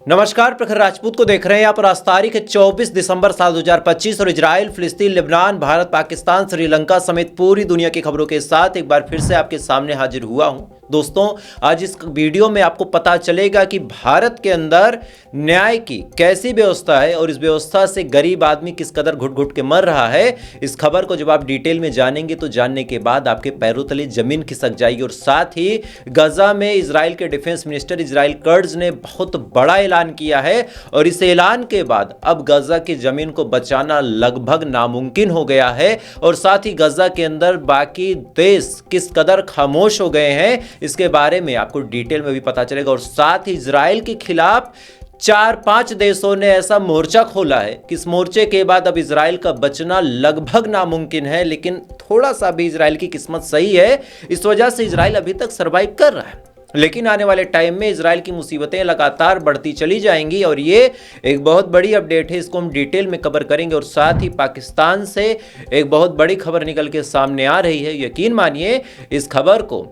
नमस्कार, प्रखर राजपूत को देख रहे हैं। यहाँ पर आज तारीख है 24 दिसंबर साल 2025 और इजराइल, फिलिस्तीन, लेबनान, भारत, पाकिस्तान, श्रीलंका समेत पूरी दुनिया की खबरों के साथ एक बार फिर से आपके सामने हाजिर हुआ हूँ। दोस्तों, आज इस वीडियो में आपको पता चलेगा कि भारत के अंदर न्याय की कैसी व्यवस्था है और इस व्यवस्था से गरीब आदमी किस कदर घुट घुट के मर रहा है। इस खबर को जब आप डिटेल में जानेंगे तो जानने के बाद आपके पैरों तले जमीन खिसक जाएगी। और साथ ही गजा में इजराइल के डिफेंस मिनिस्टर इजराइल कर्ट्ज ने बहुत बड़ा ऐलान किया है और इस ऐलान के बाद अब गजा की जमीन को बचाना लगभग नामुमकिन हो गया है। और साथ ही गजा के अंदर बाकी देश किस कदर खामोश हो गए हैं, इसके बारे में आपको डिटेल में भी पता चलेगा। और साथ ही इजराइल के खिलाफ 4-5 देशों ने ऐसा मोर्चा खोला है कि इस मोर्चे के बाद अब इजराइल का बचना लगभग नामुमकिन है। लेकिन थोड़ा सा भी इजराइल की किस्मत सही है, इस वजह से इजराइल अभी तक सरवाइव कर रहा है। लेकिन आने वाले टाइम में इजराइल की मुसीबतें लगातार बढ़ती चली जाएंगी और ये एक बहुत बड़ी अपडेट है, इसको हम डिटेल में कवर करेंगे। और साथ ही पाकिस्तान से एक बहुत बड़ी खबर निकल के सामने आ रही है। यकीन मानिए, इस खबर को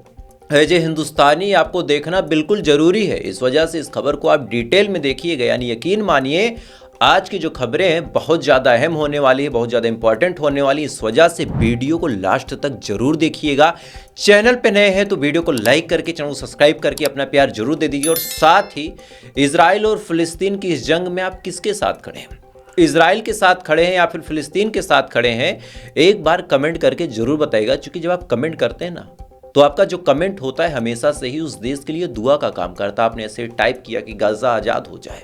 एज ए हिंदुस्तानी आपको देखना बिल्कुल जरूरी है। इस वजह से इस खबर को आप डिटेल में देखिएगा। यानी यकीन मानिए, आज की जो खबरें हैं बहुत ज़्यादा अहम होने वाली है, बहुत ज़्यादा इंपॉर्टेंट होने वाली है। इस वजह से वीडियो को लास्ट तक जरूर देखिएगा। चैनल पे नए हैं तो वीडियो को लाइक करके, चैनल को सब्सक्राइब करके अपना प्यार जरूर दे दीजिए। और साथ ही इजराइल और फिलिस्तीन की इस जंग में आप किसके साथ खड़े हैं, इजराइल के साथ खड़े हैं या फिर फिलिस्तीन के साथ खड़े हैं, एक बार कमेंट करके जरूर बताइएगा। क्योंकि जब आप कमेंट करते हैं ना, तो आपका जो कमेंट होता है हमेशा से ही उस देश के लिए दुआ का काम करता है। आपने ऐसे टाइप किया कि गाजा आज़ाद हो जाए,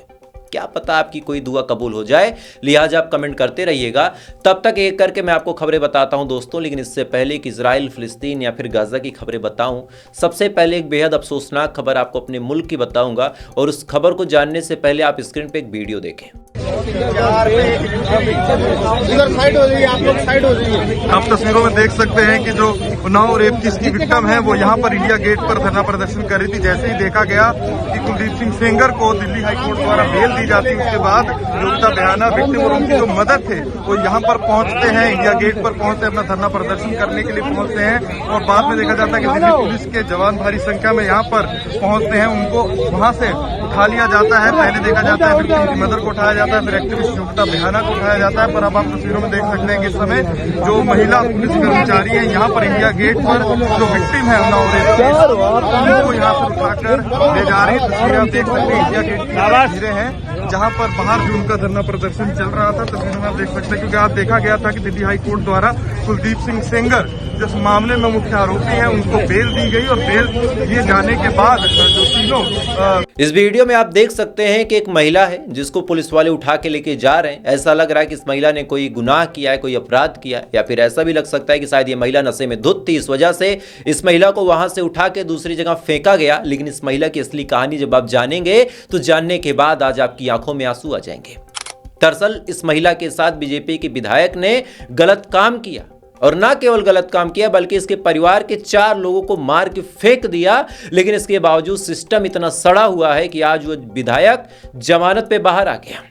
क्या पता आपकी कोई दुआ कबूल हो जाए। लिहाजा आप कमेंट करते रहिएगा। तब तक एक करके मैं आपको खबरें बताता हूं दोस्तों। लेकिन इससे पहले कि इजराइल, फिलिस्तीन या फिर गाजा की खबरें बताऊं, सबसे पहले एक बेहद अफसोसनाक खबर आपको अपने मुल्क की बताऊंगा। और उस खबर को जानने से पहले आप स्क्रीन पे एक वीडियो देखें। आप तस्वीरों में देख सकते हैं कि जो उन्नाव रेप की इसकी विक्टिम है वो यहाँ पर इंडिया गेट पर धरना प्रदर्शन कर रही थी। जैसे ही देखा गया कि कुलदीप सिंह सेंगर को दिल्ली हाईकोर्ट द्वारा बेल दी जाती, उसके बाद योगिता बयाना विक्टिम और उनकी जो मदद थे वो यहाँ पर पहुंचते हैं, इंडिया गेट पर पहुंचते हैं, अपना धरना प्रदर्शन करने के लिए पहुंचते हैं। और बाद में देखा जाता है कि दिल्ली पुलिस के जवान भारी संख्या में यहाँ पर पहुंचते हैं, उनको वहां से उठा लिया जाता है। पहले देखा जाता है विक्टिम की मदर को उठाया जाता है, फिर एक्टिविस्ट योगिता बयाना को उठाया जाता है। पर अब आप तस्वीरों में देख सकते हैं कि इस समय जो महिला पुलिस कर्मचारी है यहाँ पर इंडिया गेट पर जो विक्टिम है उन्नाव रेप की, उनको यहाँ पर उठाकर ले जा रही है। तस्वीरें आप देख सकते हैं इंडिया गेट की तस्वीरें हैं, जहाँ पर बाहर भी उनका धरना प्रदर्शन चल रहा था। तस्वीरों में आप देख सकते हैं, क्योंकि आप देखा गया था कि दिल्ली हाईकोर्ट द्वारा कुलदीप सिंह सेंगर जिस मामले में मुख्य आरोपी है उनको बेल दी गई और बेल दिए जाने के बाद जो तीनों इस वीडियो में आप देख सकते हैं कि एक महिला है जिसको पुलिस वाले उठा के लेके जा रहे हैं। ऐसा लग रहा है कि इस महिला ने कोई गुनाह किया है, कोई अपराध किया है, या फिर ऐसा भी लग सकता है कि शायद ये महिला नशे में धुत थी। इस वजह से इस महिला को वहां से उठा के दूसरी जगह फेंका गया। लेकिन इस महिला की असली कहानी जब आप जानेंगे तो जानने के बाद आज आपकी आंखों में आंसू आ जाएंगे। दरअसल इस महिला के साथ बीजेपी के विधायक ने गलत काम किया, और ना केवल गलत काम किया बल्कि इसके परिवार के 4 लोगों को मार के फेंक दिया। लेकिन इसके बावजूद सिस्टम इतना सड़ा हुआ है कि आज वो विधायक जमानत पे बाहर आ गया।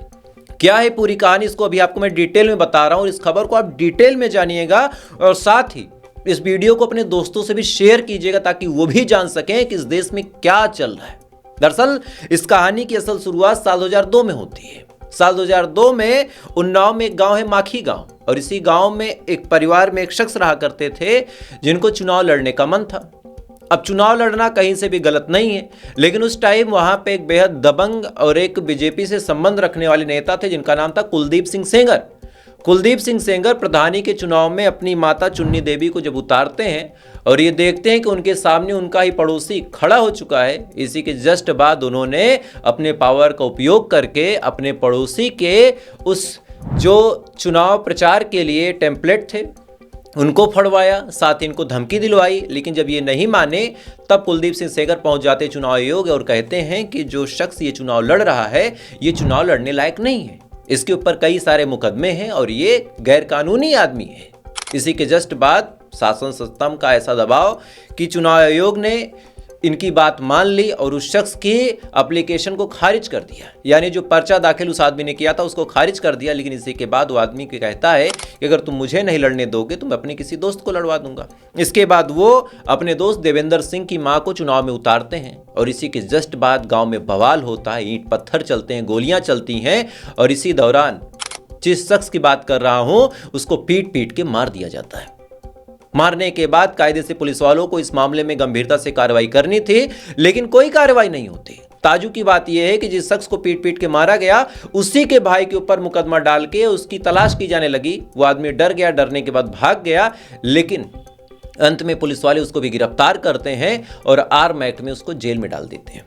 क्या है पूरी कहानी, इसको अभी आपको मैं डिटेल में बता रहा हूं। इस खबर को आप डिटेल में जानिएगा और साथ ही इस वीडियो को अपने दोस्तों से भी शेयर कीजिएगा ताकि वो भी जान सकें कि इस देश में क्या चल रहा है। दरअसल इस कहानी की असल शुरुआत साल 2002 में होती है। साल 2002 में उन्नाव में एक गांव है, माखी गांव, और इसी गांव में एक परिवार में एक शख्स रहा करते थे जिनको चुनाव लड़ने का मन था। अब चुनाव लड़ना कहीं से भी गलत नहीं है, लेकिन उस टाइम वहां पे एक बेहद दबंग और एक बीजेपी से संबंध रखने वाले नेता थे जिनका नाम था कुलदीप सिंह सेंगर। कुलदीप सिंह सेंगर प्रधानी के चुनाव में अपनी माता चुन्नी देवी को जब उतारते हैं और ये देखते हैं कि उनके सामने उनका ही पड़ोसी खड़ा हो चुका है, इसी के जस्ट बाद उन्होंने अपने पावर का उपयोग करके अपने पड़ोसी के उस जो चुनाव प्रचार के लिए टेम्पलेट थे उनको फड़वाया, साथ ही इनको धमकी दिलवाई। लेकिन जब ये नहीं माने तब कुलदीप सिंह सेंगर पहुंच जाते चुनाव आयोग और कहते हैं कि जो शख्स ये चुनाव लड़ रहा है ये चुनाव लड़ने लायक नहीं है, इसके ऊपर कई सारे मुकदमे हैं और ये गैर कानूनी आदमी है। इसी के जस्ट बाद शासन सिस्टम का ऐसा दबाव कि चुनाव आयोग ने इनकी बात मान ली और उस शख्स की एप्लीकेशन को खारिज कर दिया। यानी जो पर्चा दाखिल उस आदमी ने किया था उसको खारिज कर दिया। लेकिन इसी के बाद वो आदमी को कहता है कि अगर तुम मुझे नहीं लड़ने दोगे तो मैं अपने किसी दोस्त को लड़वा दूंगा। इसके बाद वो अपने दोस्त देवेंद्र सिंह की मां को चुनाव में उतारते हैं और इसी के जस्ट बाद गांव में बवाल होता है, ईंट पत्थर चलते हैं, गोलियां चलती हैं और इसी दौरान जिस शख्स की बात कर रहा हूं उसको पीट पीट के मार दिया जाता है। मारने के बाद कायदे से पुलिस वालों को इस मामले में गंभीरता से कार्रवाई करनी थी, लेकिन कोई कार्रवाई नहीं होती। ताजुब की बात यह है कि जिस शख्स को पीट पीट के मारा गया उसी के भाई के ऊपर मुकदमा डाल के उसकी तलाश की जाने लगी। वो आदमी डर गया, डरने के बाद भाग गया, लेकिन अंत में पुलिस वाले उसको भी गिरफ्तार करते हैं और आर्म एक्ट में उसको जेल में डाल देते हैं।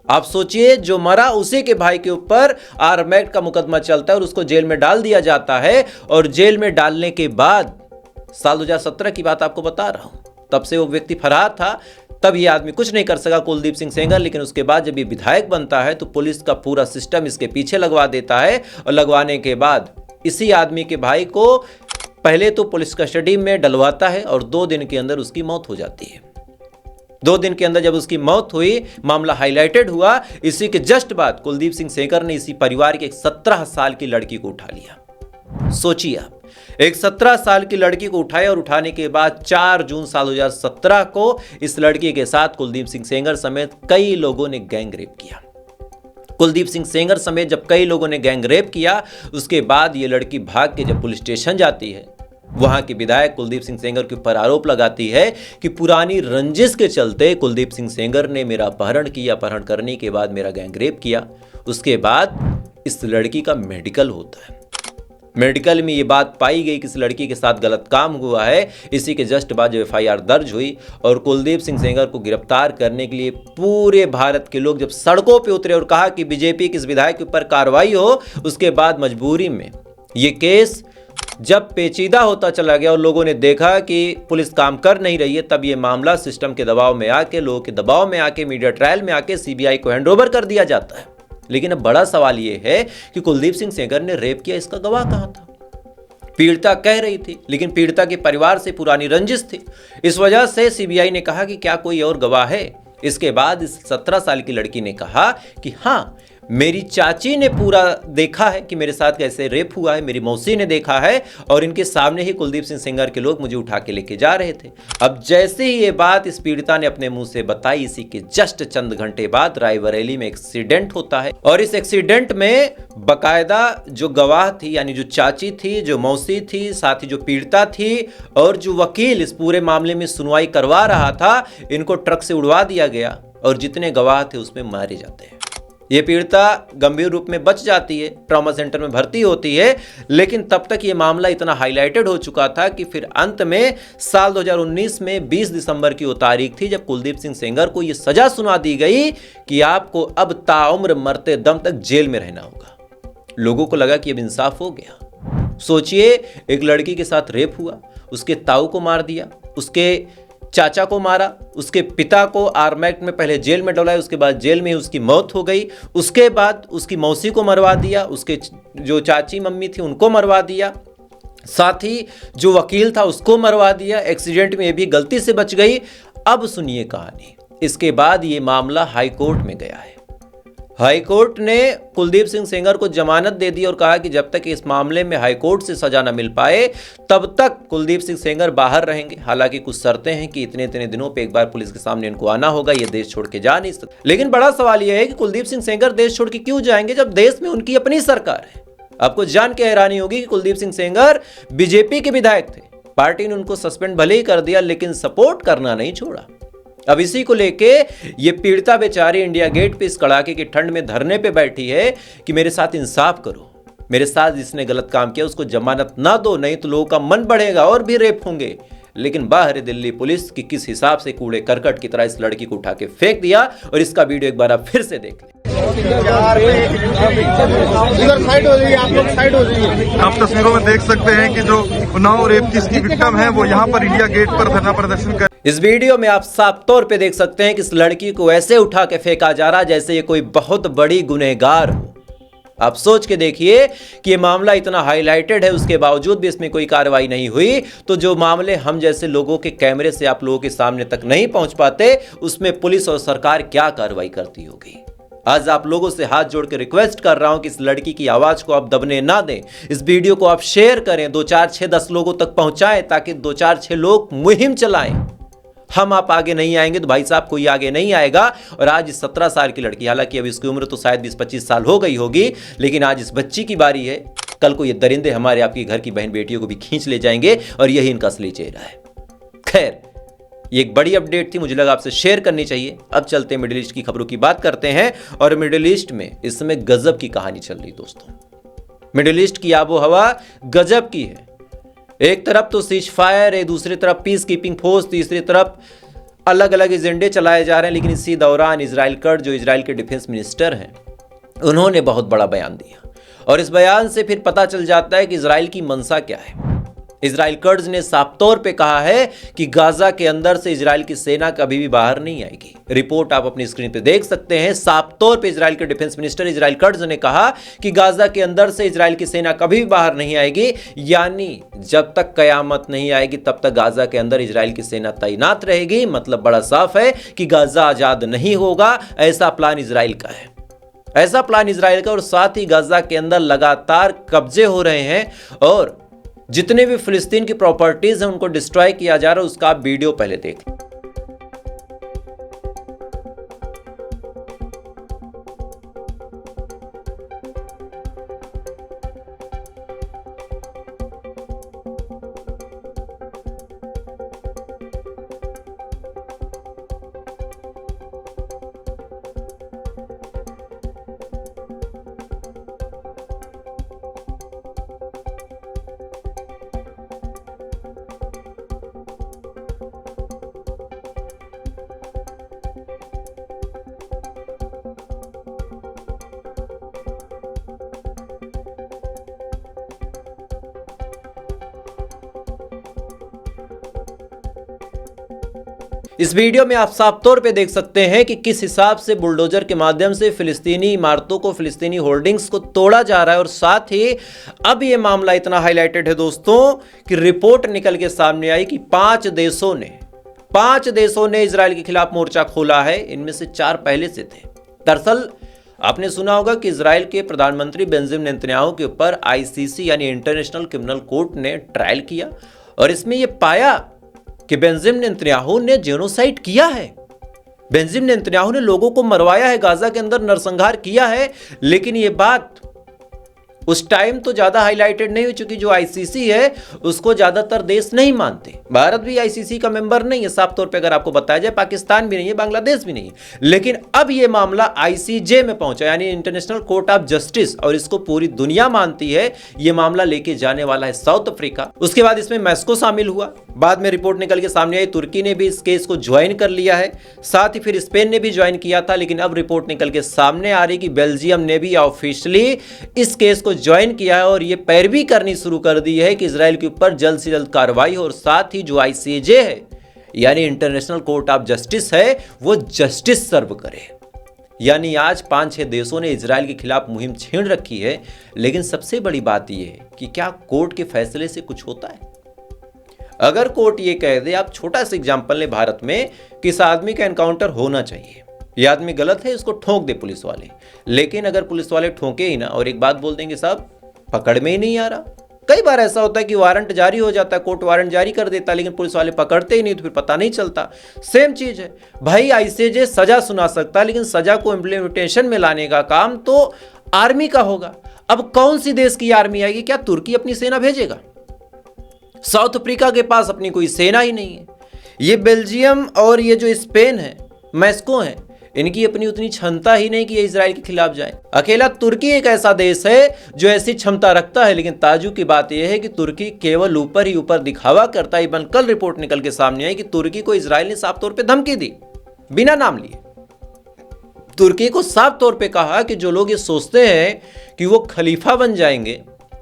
आप सोचिए, जो मरा उसी के भाई के ऊपर आर्म एक्ट का मुकदमा चलता है और उसको जेल में डाल दिया जाता है। और जेल में डालने के बाद साल 2017 की बात आपको बता रहा हूं, तब से वो व्यक्ति फरार था। तब ये आदमी कुछ नहीं कर सका, कुलदीप सिंह सेंगर। लेकिन उसके बाद जब ये विधायक बनता है तो पुलिस का पूरा सिस्टम इसके पीछे लगवा देता है और लगवाने के बाद इसी आदमी के भाई को पहले तो पुलिस कस्टडी में डलवाता है और 2 दिन के अंदर उसकी मौत हो जाती है। 2 दिन के अंदर जब उसकी मौत हुई, मामला हाईलाइटेड हुआ। इसी के जस्ट बाद कुलदीप सिंह सेंगर ने इसी परिवार की एक 17 साल की लड़की को उठा लिया। सोचिए आप, एक 17 साल की लड़की को उठाया और उठाने के बाद 4 जून साल 2017 को इस लड़की के साथ कुलदीप सिंह सेंगर समेत कई लोगों ने गैंग रेप किया। कुलदीप सिंह सेंगर समेत जब कई लोगों ने गैंग रेप किया, उसके बाद ये लड़की भाग के जब पुलिस स्टेशन जाती है, वहां के विधायक कुलदीप सिंह सेंगर के ऊपर आरोप लगाती है कि पुरानी रंजिश के चलते कुलदीप सिंह सेंगर ने मेरा अपहरण किया, अपहरण करने के बाद मेरा गैंग रेप किया। उसके बाद इस लड़की का मेडिकल होता है। मेडिकल में ये बात पाई गई कि इस लड़की के साथ गलत काम हुआ है। इसी के जस्ट बाद जब FIR दर्ज हुई और कुलदीप सिंह सेंगर को गिरफ्तार करने के लिए पूरे भारत के लोग जब सड़कों पे उतरे और कहा कि बीजेपी के इस विधायक के ऊपर कार्रवाई हो, उसके बाद मजबूरी में ये केस जब पेचीदा होता चला गया और लोगों ने देखा कि पुलिस काम कर नहीं रही है, तब ये मामला सिस्टम के दबाव में आके, लोगों के दबाव में आके, मीडिया ट्रायल में आके CBI को हैंडओवर कर दिया जाता है। लेकिन अब बड़ा सवाल यह है कि कुलदीप सिंह सेंगर ने रेप किया, इसका गवाह कहां था? पीड़िता कह रही थी, लेकिन पीड़िता के परिवार से पुरानी रंजिश थी। इस वजह से CBI ने कहा कि क्या कोई और गवाह है? इसके बाद इस 17 साल की लड़की ने कहा कि हाँ, मेरी चाची ने पूरा देखा है कि मेरे साथ कैसे रेप हुआ है, मेरी मौसी ने देखा है और इनके सामने ही कुलदीप सिंह सेंगर के लोग मुझे उठा के लेके जा रहे थे। अब जैसे ही ये बात इस पीड़िता ने अपने मुंह से बताई, इसी के जस्ट चंद घंटे बाद रायबरेली में एक्सीडेंट होता है और इस एक्सीडेंट में बकायदा जो गवाह थी, यानी जो चाची थी, जो मौसी थी, साथ ही जो पीड़िता थी और जो वकील इस पूरे मामले में सुनवाई करवा रहा था, इनको ट्रक से उड़वा दिया गया और जितने गवाह थे उसमें मारे जाते हैं। ये पीड़िता गंभीर रूप में बच जाती है, ट्रॉमा सेंटर में भर्ती होती है। लेकिन तब तक ये मामला इतना हाईलाइटेड हो चुका था कि फिर अंत में साल 2019 में 20 दिसंबर की वो तारीख थी जब कुलदीप सिंह सेंगर को ये सजा सुना दी गई कि आपको अब ताउम्र मरते दम तक जेल में रहना होगा। लोगों को लगा कि अब इंसाफ हो गया। सोचिए, एक लड़की के साथ रेप हुआ, उसके ताऊ को मार दिया, उसके चाचा को मारा, उसके पिता को आर्म एक्ट में पहले जेल में डलाया, उसके बाद जेल में उसकी मौत हो गई। उसके बाद उसकी मौसी को मरवा दिया, उसके जो चाची मम्मी थी उनको मरवा दिया, साथ ही जो वकील था उसको मरवा दिया। एक्सीडेंट में ये भी गलती से बच गई। अब सुनिए कहानी। इसके बाद ये मामला हाई कोर्ट में गया है। हाई कोर्ट ने कुलदीप सिंह सेंगर को जमानत दे दी और कहा कि जब तक इस मामले में हाई कोर्ट से सजा न मिल पाए तब तक कुलदीप सिंह सेंगर बाहर रहेंगे। हालांकि कुछ शर्तें हैं कि इतने इतने दिनों पे एक बार पुलिस के सामने इनको आना होगा, ये देश छोड़ के जा नहीं सकते। लेकिन बड़ा सवाल यह है कि कुलदीप सिंह सेंगर देश छोड़ के क्यों जाएंगे जब देश में उनकी अपनी सरकार है। आपको जान के हैरानी होगी कि कुलदीप सिंह सेंगर बीजेपी के विधायक थे। पार्टी ने उनको सस्पेंड भले ही कर दिया, लेकिन सपोर्ट करना नहीं छोड़ा। अब इसी को लेके ये पीड़िता बेचारी इंडिया गेट पे इस कड़ाके की ठंड में धरने पे बैठी है कि मेरे साथ इंसाफ करो, मेरे साथ जिसने गलत काम किया उसको जमानत ना दो, नहीं तो लोगों का मन बढ़ेगा और भी रेप होंगे। लेकिन बाहर दिल्ली पुलिस की किस हिसाब से कूड़े करकट की तरह इस लड़की को उठा के फेंक दिया। और इसका वीडियो एक बार आप फिर से देख लें। आप तस्वीरों में देख सकते हैं कि जो उन्नाव रेप की इसकी विक्टिम है वो यहाँ पर इंडिया गेट पर धरना प्रदर्शन कर। इस वीडियो में आप साफ तौर पे देख सकते हैं कि इस लड़की को ऐसे उठा के फेंका जा रहा जैसे ये कोई बहुत बड़ी गुनहगार हो। आप सोच के देखिए कि ये मामला इतना हाईलाइटेड है, उसके बावजूद भी इसमें कोई कार्रवाई नहीं हुई। तो जो मामले हम जैसे लोगों के कैमरे से आप लोगों के सामने तक नहीं पहुंच पाते, उसमें पुलिस और सरकार क्या कार्रवाई करती होगी। आज आप लोगों से हाथ जोड़ के रिक्वेस्ट कर रहा हूं कि इस लड़की की आवाज को आप दबने ना दें। इस वीडियो को आप शेयर करें, 2 4 6 10 लोगों तक पहुंचाएं, ताकि 2 4 6 लोग मुहिम चलाएं। हम आप आगे नहीं आएंगे तो भाई साहब कोई आगे नहीं आएगा। और आज इस 17 साल की लड़की, हालांकि अभी इसकी उम्र तो शायद 20-25 साल हो गई होगी, लेकिन आज इस बच्ची की बारी है। कल को ये दरिंदे हमारे आपकी घर की बहन बेटियों को भी खींच ले जाएंगे, और यही इनका असली चेहरा है। खैर, ये एक बड़ी अपडेट थी, मुझे लगा आपसे शेयर करनी चाहिए। अब चलते हैं मिडिल ईस्ट की खबरों की बात करते हैं। और मिडिल ईस्ट में इस समय गजब की कहानी चल रही दोस्तों। मिडिल ईस्ट की आबो हवा गजब की है। एक तरफ तो सीज फायर है, दूसरी तरफ पीस कीपिंग फोर्स, तीसरी तरफ अलग अलग एजेंडे चलाए जा रहे हैं। लेकिन इसी दौरान इजराइल कर्ज, जो इजराइल के डिफेंस मिनिस्टर हैं, उन्होंने बहुत बड़ा बयान दिया। और इस बयान से फिर पता चल जाता है कि इजराइल की मंशा क्या है। इजराइल कर्ज ने साफ तौर पे कहा है कि गाजा के अंदर से इजराइल की सेना कभी भी बाहर नहीं आएगी। रिपोर्ट आप अपनी स्क्रीन पे देख सकते हैं। साफ तौर पे इजराइल के डिफेंस मिनिस्टर इजराइल कर्ज ने कहा कि गाजा के अंदर से इजराइल की सेना कभी भी बाहर नहीं आएगी, यानी जब तक कयामत नहीं आएगी तब तक गाजा के अंदर इजराइल की सेना तैनात रहेगी। मतलब बड़ा साफ है कि गाजा आजाद नहीं होगा। ऐसा प्लान इजराइल का है, ऐसा प्लान इजराइल का। और साथ ही गाजा के अंदर लगातार कब्जे हो रहे हैं, और जितने भी फिलिस्तीन की प्रॉपर्टीज हैं उनको डिस्ट्रॉय किया जा रहा है। उसका आप वीडियो पहले देख लो। इस वीडियो में आप साफ तौर पे देख सकते हैं कि किस हिसाब से बुलडोजर के माध्यम से फिलिस्तीनी इमारतों को, फिलिस्तीनी होल्डिंग्स को तोड़ा जा रहा है। और साथ ही अब ये मामला इतना हाईलाइटेड है दोस्तों कि रिपोर्ट निकल के सामने आई कि 5 देशों ने इजराइल के खिलाफ मोर्चा खोला है। इनमें से 4 पहले से थे। दरअसल आपने सुना होगा कि इजराइल के प्रधानमंत्री बेंजामिन नेतन्याहू के ऊपर आईसीसी यानी इंटरनेशनल क्रिमिनल कोर्ट ने ट्रायल किया, और इसमें यह पाया कि बेंजामिन नेतन्याहू ने जेनोसाइड किया है। बेंजामिन नेतन्याहू ने लोगों को मरवाया है, गाजा के अंदर नरसंहार किया है। लेकिन यह बात उस टाइम तो ज्यादा हाईलाइटेड नहीं हुई, चूंकि जो आईसीसी है उसको ज्यादातर देश नहीं मानते। भारत भी आईसीसी का मेंबर नहीं है, साफ तौर पे अगर आपको बताया जाए। पाकिस्तान भी नहीं है, बांग्लादेश भी नहीं है। लेकिन अब यह मामला आईसीजे में पहुंचा, यानी इंटरनेशनल कोर्ट ऑफ जस्टिस, और इसको पूरी दुनिया मानती है। यह मामला लेके जाने वाला है साउथ अफ्रीका। उसके बाद इसमें मैक्सिको शामिल हुआ। बाद में रिपोर्ट निकल के सामने आई तुर्की ने भी इस केस को ज्वाइन कर लिया है, साथ ही फिर स्पेन ने भी ज्वाइन किया था। लेकिन अब रिपोर्ट निकल के सामने आ रही कि बेल्जियम ने भी ऑफिशियली इस केस को ज्वाइन किया है, और ये पैरवी करनी शुरू कर दी है कि इजराइल के ऊपर जल्द से जल्द कार्रवाई हो। और साथ ही जो आईसीजे है यानी इंटरनेशनल कोर्ट ऑफ जस्टिस है, वो जस्टिस सर्व करे। यानी आज 5-6 देशों ने इजराइल के खिलाफ मुहिम छेड़ रखी है। लेकिन सबसे बड़ी बात यह है कि क्या कोर्ट के फैसले से कुछ होता है? अगर कोर्ट ये कह दे, आप छोटा सा एग्जांपल लें भारत में, किस आदमी का एनकाउंटर होना चाहिए, ये आदमी गलत है, इसको ठोक दे पुलिस वाले। लेकिन अगर पुलिस वाले ठोके ही ना और एक बात बोल देंगे साहब पकड़ में ही नहीं आ रहा। कई बार ऐसा होता है कि वारंट जारी हो जाता है, कोर्ट वारंट जारी कर देता है, लेकिन पुलिस वाले पकड़ते ही नहीं, तो फिर पता नहीं चलता। सेम चीज है भाई, आईसीजे सजा सुना सकता है, लेकिन सजा को इम्प्लीमेंटेशन में लाने का काम तो आर्मी का होगा। अब कौन सी देश की आर्मी आएगी? क्या तुर्की अपनी सेना भेजेगा? साउथ अफ्रीका के पास अपनी कोई सेना ही नहीं है। ये बेल्जियम और ये जो स्पेन है, मैक्सिको है, इनकी अपनी उतनी क्षमता ही नहीं कि ये इजराइल के खिलाफ जाए। अकेला तुर्की एक ऐसा देश है जो ऐसी क्षमता रखता है। लेकिन ताजुब की बात यह है कि तुर्की केवल ऊपर ही ऊपर दिखावा करता है। इवन कल रिपोर्ट निकल के सामने आई कि तुर्की को इजराइल ने साफ तौर पे धमकी दी, बिना नाम लिए। तुर्की को साफ तौर पे कहा कि जो लोग ये सोचते हैं कि वो खलीफा बन जाएंगे,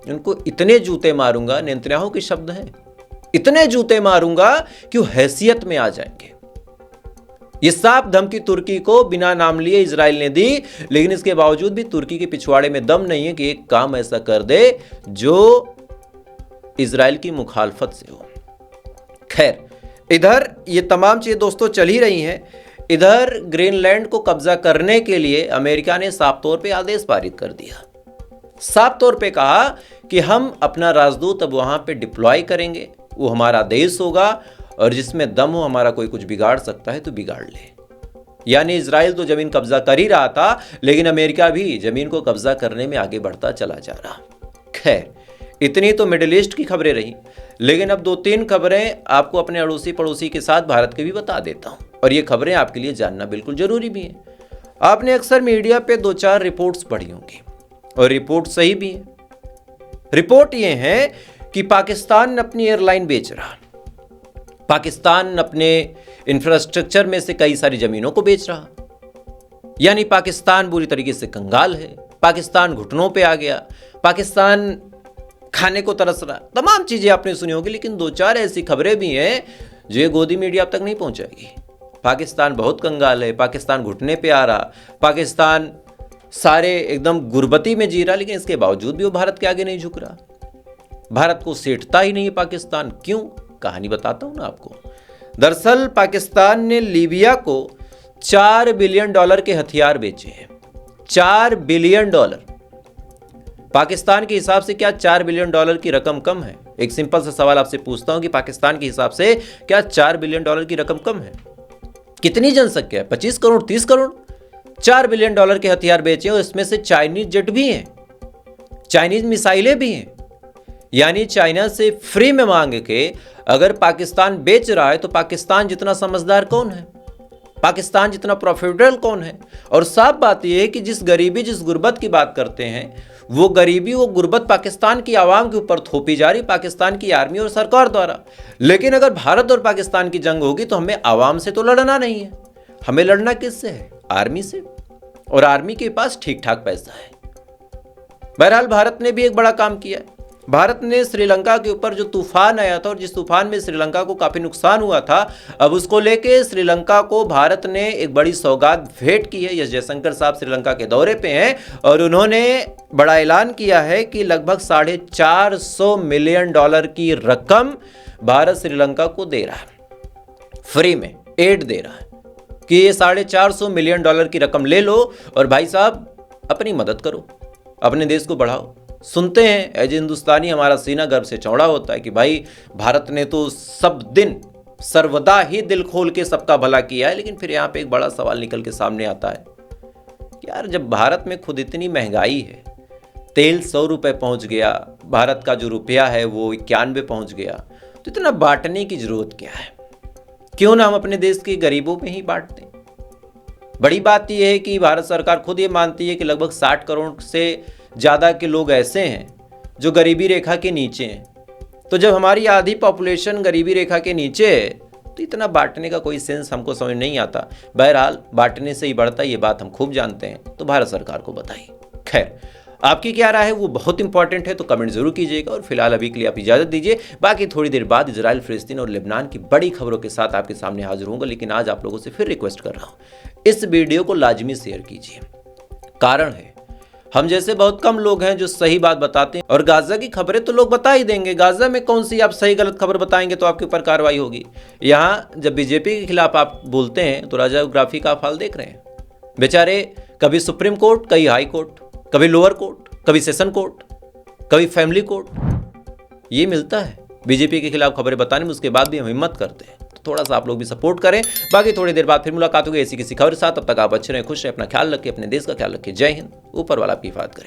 उनको इतने जूते मारूंगा, नेतन्याहू के शब्द हैं, इतने जूते मारूंगा कि वो हैसियत में आ जाएंगे। ये साफ धमकी तुर्की को बिना नाम लिए इजराइल ने दी, लेकिन इसके बावजूद भी तुर्की के पिछवाड़े में दम नहीं है कि एक काम ऐसा कर दे जो इजराइल की मुखालफत से हो। खैर, इधर ये तमाम चीजें दोस्तों चल ही रही हैं। इधर ग्रीनलैंड को कब्जा करने के लिए अमेरिका ने साफ तौर पे आदेश पारित कर दिया। साफ तौर पे कहा कि हम अपना राजदूत अब वहां पे डिप्लॉय करेंगे, वो हमारा देश होगा और जिसमें दम हो हमारा कोई कुछ बिगाड़ सकता है तो बिगाड़ ले। यानी इजराइल तो जमीन कब्जा कर ही रहा था, लेकिन अमेरिका भी जमीन को कब्जा करने में आगे बढ़ता चला जा रहा। खैर, इतनी तो मिडिल ईस्ट की खबरें रही, लेकिन अब 2-3 खबरें आपको अपने अड़ोसी पड़ोसी के साथ भारत के भी बता देता हूं, और ये खबरें आपके लिए जानना बिल्कुल जरूरी भी है। आपने अक्सर मीडिया पे 2-4 रिपोर्ट्स पढ़ी होंगी और रिपोर्ट सही भी है। रिपोर्ट ये है कि पाकिस्तान अपनी एयरलाइन बेच रहा, पाकिस्तान अपने इंफ्रास्ट्रक्चर में से कई सारी जमीनों को बेच रहा, यानी पाकिस्तान बुरी तरीके से कंगाल है, पाकिस्तान घुटनों पे आ गया, पाकिस्तान खाने को तरस रहा। तमाम चीजें आपने सुनी होगी, लेकिन 2-4 ऐसी खबरें भी हैं जो ये गोदी मीडिया अब तक नहीं पहुंचाएगी। पाकिस्तान बहुत कंगाल है, पाकिस्तान घुटने पे आ रहा, पाकिस्तान सारे एकदम गुर्बती में जी रहा, लेकिन इसके बावजूद भी वो भारत के आगे नहीं झुक रहा। भारत को सेठता ही नहीं है पाकिस्तान। क्यों? कहानी बताता हूं ना आपको। दरअसल पाकिस्तान ने लीबिया को $4 बिलियन के हथियार बेचे हैं। $4 बिलियन। पाकिस्तान के हिसाब से क्या $4 बिलियन की रकम कम है? एक सिंपल सा सवाल आपसे पूछता हूं कि पाकिस्तान के हिसाब से क्या $4 बिलियन की रकम कम है? कितनी जनसंख्या है? 25 करोड़, 30 करोड़। $4 बिलियन के हथियार बेचे और इसमें से चाइनीज जेट भी हैं, चाइनीज मिसाइलें भी हैं। यानी चाइना से फ्री में मांग के अगर पाकिस्तान बेच रहा है तो पाकिस्तान जितना समझदार कौन है, पाकिस्तान जितना प्रॉफिटेबल कौन है? और साफ बात यह है कि जिस गरीबी, जिस गुर्बत की बात करते हैं, वो गरीबी, वो गुर्बत पाकिस्तान की आवाम के ऊपर थोपी जा रही, पाकिस्तान की आर्मी और सरकार द्वारा। लेकिन अगर भारत और पाकिस्तान की जंग होगी तो हमें आवाम से तो लड़ना नहीं है, हमें लड़ना किससे है? आर्मी से। और आर्मी के पास ठीक ठाक पैसा है। बहरहाल भारत ने भी एक बड़ा काम किया है। भारत ने श्रीलंका के ऊपर जो तूफान आया था और जिस तूफान में श्रीलंका को काफी नुकसान हुआ था, अब उसको लेके श्रीलंका को भारत ने एक बड़ी सौगात भेंट की है। एस जयशंकर साहब श्रीलंका के दौरे पे हैं और उन्होंने बड़ा ऐलान किया है कि लगभग $450 मिलियन की रकम भारत श्रीलंका को दे रहा है, फ्री में एड दे रहा है कि ये $450 मिलियन की रकम ले लो और भाई साहब अपनी मदद करो, अपने देश को बढ़ाओ। सुनते हैं एज हिंदुस्तानी हमारा सीना गर्व से चौड़ा होता है कि भाई भारत ने तो सब दिन सर्वदा ही दिल खोल के सबका भला किया है। लेकिन फिर यहाँ पे एक बड़ा सवाल निकल के सामने आता है कि यार जब भारत में खुद इतनी महंगाई है, तेल 100 रुपये पहुँच गया, भारत का जो रुपया है वो 91 पहुँच गया, तो इतना बांटने की जरूरत क्या है? क्यों ना हम अपने देश के गरीबों में ही बांट दें। बड़ी बात यह है कि भारत सरकार खुद ये मानती है कि लगभग 60 करोड़ से ज़्यादा के लोग ऐसे हैं जो गरीबी रेखा के नीचे हैं। तो जब हमारी आधी पॉपुलेशन गरीबी रेखा के नीचे है तो इतना बांटने का कोई सेंस हमको समझ नहीं आता। बहरहाल बांटने से ही बढ़ता, ये बात हम खूब जानते हैं, तो भारत सरकार को बताइए। खैर, आपकी क्या राय है वो बहुत इंपॉर्टेंट है, तो कमेंट जरूर कीजिएगा। और फिलहाल अभी के लिए आप इजाज़त दीजिए, बाकी थोड़ी देर बाद इजराइल, फिलिस्तीन और लेबनान की बड़ी खबरों के साथ आपके सामने हाजिर होऊंगा। लेकिन आज आप लोगों से फिर रिक्वेस्ट कर रहा हूँ, इस वीडियो को लाजमी शेयर कीजिए। कारण है हम जैसे बहुत कम लोग हैं जो सही बात बताते हैं, और गाजा की खबरें तो लोग बता ही देंगे। गाजा में कौन सी आप सही गलत खबर बताएंगे तो आपके ऊपर कार्रवाई होगी। यहाँ जब बीजेपी के खिलाफ आप बोलते हैं तो राजाग्राफी का हाल देख रहे हैं। बेचारे कभी सुप्रीम कोर्ट, कभी हाई कोर्ट, कभी लोअर कोर्ट, कभी सेशन कोर्ट, कभी फैमिली कोर्ट, ये मिलता है बीजेपी के खिलाफ खबरें बताने में। उसके बाद भी हम हिम्मत करते हैं, तो थोड़ा सा आप लोग भी सपोर्ट करें। बाकी थोड़ी देर बाद फिर मुलाकात होगी ऐसी किसी खबर के साथ। तब तक आप अच्छे रहें, खुश रहें, अपना ख्याल रखें, अपने देश का ख्याल रखें। जय हिंद, ऊपर वाला आपकी हिफाजत करे।